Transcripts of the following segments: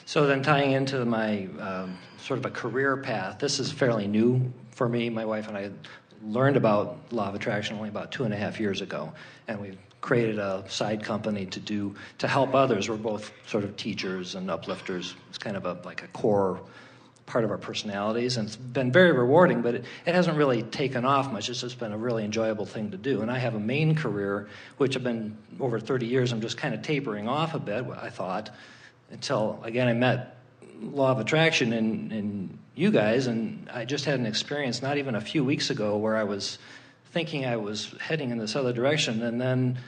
So then tying into my sort of a career path, this is fairly new for me. My wife and I learned about law of attraction only about 2.5 years ago, and we've created a side company to help others. We're both sort of teachers and uplifters. It's kind of like a core part of our personalities, and it's been very rewarding, but it hasn't really taken off much. It's just been a really enjoyable thing to do. And I have a main career, which I've been over 30 years. I'm just kind of tapering off a bit, I thought, until, again, I met law of attraction in you guys, and I just had an experience not even a few weeks ago where I was thinking I was heading in this other direction, and then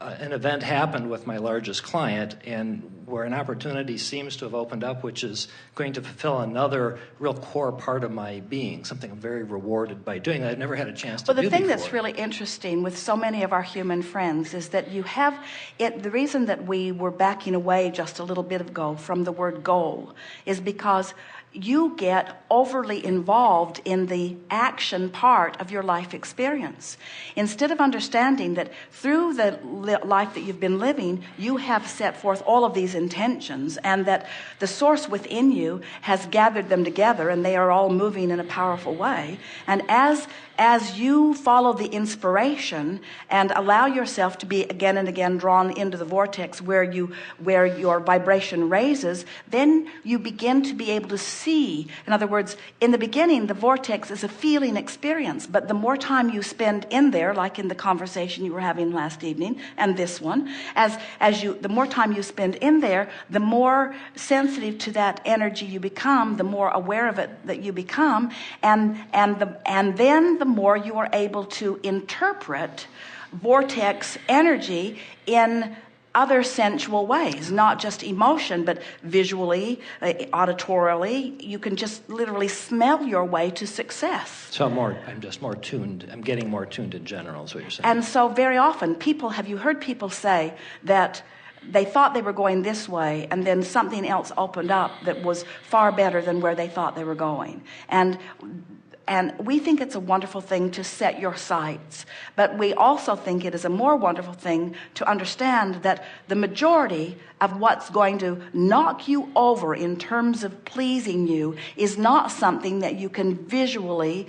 an event happened with my largest client, and where an opportunity seems to have opened up, which is going to fulfill another real core part of my being, something I'm very rewarded by doing that I've never had a chance to do before. Well, the thing that's really interesting with so many of our human friends is that you have it. The reason that we were backing away just a little bit ago from the word goal is because you get overly involved in the action part of your life experience. Instead of understanding that through the life that you've been living, you have set forth all of these intentions, and that the source within you has gathered them together, and they are all moving in a powerful way. And as you follow the inspiration and allow yourself to be again and again drawn into the vortex where your vibration raises, then you begin to be able to see. In other words, in the beginning, the vortex is a feeling experience, but the more time you spend in there, like in the conversation you were having last evening and this one, the more time you spend in there, the more sensitive to that energy you become, the more aware of it that you become, and then the more you are able to interpret vortex energy in other sensual ways, not just emotion, but visually, auditorily. You can just literally smell your way to success. So I'm just more tuned. I'm getting more tuned in general, is what you're saying. And so very often have you heard people say that they thought they were going this way, and then something else opened up that was far better than where they thought they were going. And we think it's a wonderful thing to set your sights, but we also think it is a more wonderful thing to understand that the majority of what's going to knock you over in terms of pleasing you is not something that you can visually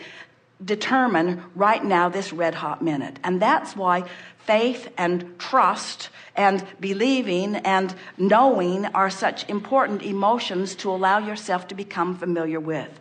determine right now, this red hot minute. And that's why faith and trust and believing and knowing are such important emotions to allow yourself to become familiar with.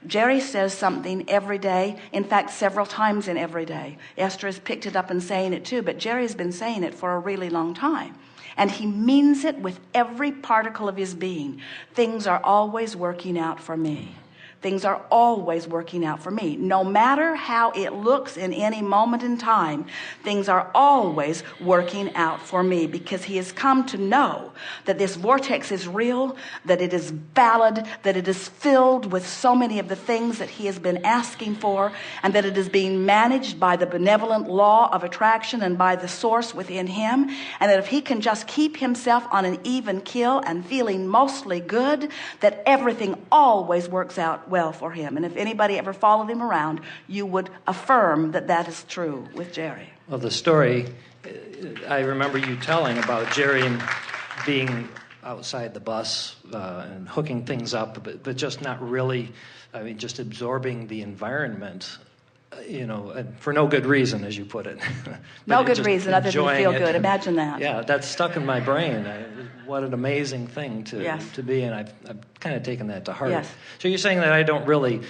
Jerry says something every day, in fact, several times in every day. Esther has picked it up and saying it too, but Jerry's been saying it for a really long time. And he means it with every particle of his being. Things are always working out for me. Things are always working out for me. No matter how it looks in any moment in time, things are always working out for me, because he has come to know that this vortex is real, that it is valid, that it is filled with so many of the things that he has been asking for, and that it is being managed by the benevolent law of attraction and by the source within him, and that if he can just keep himself on an even keel and feeling mostly good, that everything always works out well for him. And if anybody ever followed him around, you would affirm that that is true with Jerry. Well, the story I remember you telling about Jerry being outside the bus and hooking things up, but just not really, just absorbing the environment, for no good reason, as you put it. No good reason other than to feel good. Imagine that. Yeah, that's stuck in my brain. What an amazing thing to be, and I've kind of taken that to heart. Yes. So you're saying that I don't really,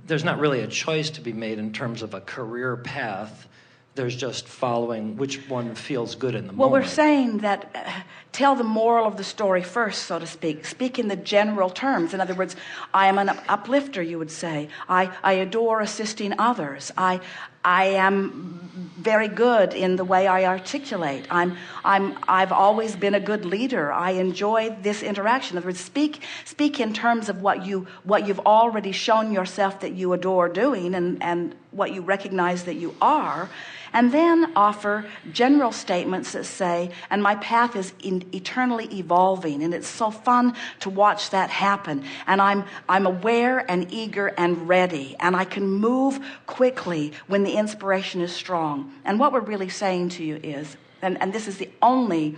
there's not really a choice to be made in terms of a career path. There's just following which one feels good in the moment. Well, we're saying that tell the moral of the story first, so to speak. Speak in the general terms. In other words, I am an uplifter, you would say. I adore assisting others. I am very good in the way I articulate. I've always been a good leader. I enjoy this interaction. In other words, speak in terms of what you've already shown yourself that you adore doing, and what you recognize that you are. And then offer general statements that say, and my path is eternally evolving, and it's so fun to watch that happen. And I'm aware and eager and ready, and I can move quickly when the inspiration is strong. And what we're really saying to you is, and this is the only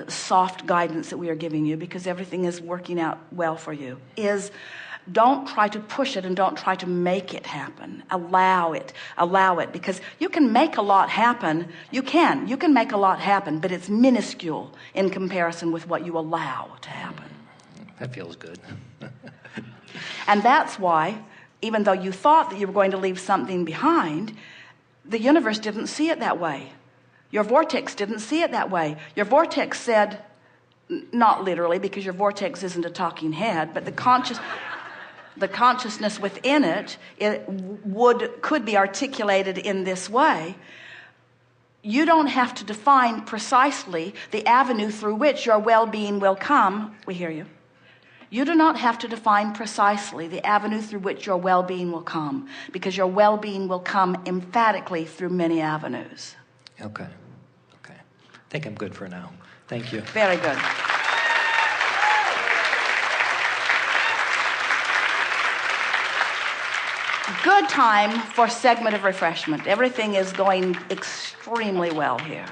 soft guidance that we are giving you, because everything is working out well for you, is don't try to push it and don't try to make it happen. Allow it, because you can make a lot happen. You can make a lot happen, but it's minuscule in comparison with what you allow to happen. That feels good. And that's why, even though you thought that you were going to leave something behind, the universe didn't see it that way. Your vortex didn't see it that way. Your vortex said, not literally, because your vortex isn't a talking head, but the consciousness within it, could be articulated in this way. You don't have to define precisely the avenue through which your well-being will come. We hear you. You do not have to define precisely the avenue through which your well-being will come, because your well-being will come emphatically through many avenues. Okay. I think I'm good for now. Thank you. Very good. Good time for segment of refreshment. Everything is going extremely well here.